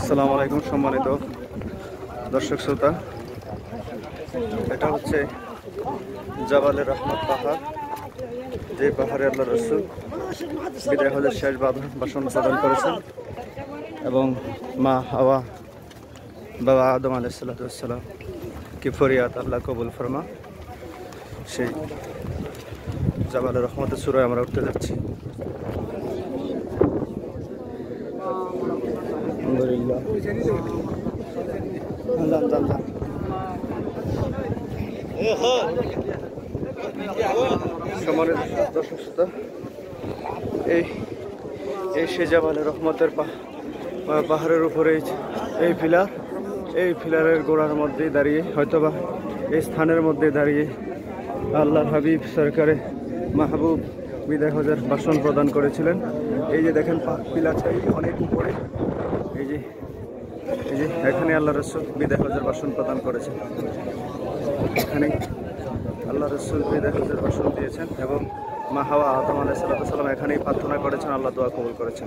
আসসালামু আলাইকুম সম্মানিত দর্শক শ্রোতা, এটা হচ্ছে জাবালে রহমত পাহাড়, যে পাহাড়ে আল্লাহ রসুল বিদায় হজের শেষ ভাষণ প্রদান করেছেন এবং মা হাওয়া বাবা আদম আলাইহিসসালাম কি ফরিয়াদ আল্লাহ কবুল ফরমা। সেই জাবালে রহমতের চূড়ায় আমরা উঠতে যাচ্ছি। সম্মানিত দর্শক শ্রোতা, এই সেই জাবালে রহমতের পাহাড়ের উপরে এই ফিলারের গোড়ার মধ্যেই দাঁড়িয়ে, হয়তোবা এই স্থানের মধ্যে দাঁড়িয়ে আল্লাহর হাবিব সরকারে মাহবুব বিদায় হজের ভাষণ প্রদান করেছিলেন। এই যে দেখেন পিলারটাই অনেক উপরে, এই যে এখানে আল্লাহ রসুল বিদায় হজের ভাষণ প্রদান করেছেন। এখানে আল্লাহ রসুল বিদায় হজের ভাষণ দিয়েছেন এবং মা হাওয়া আদম আলাইহিসসালাম এখানেই প্রার্থনা করেছেন, আল্লাহ দোয়া কবুল করেছেন।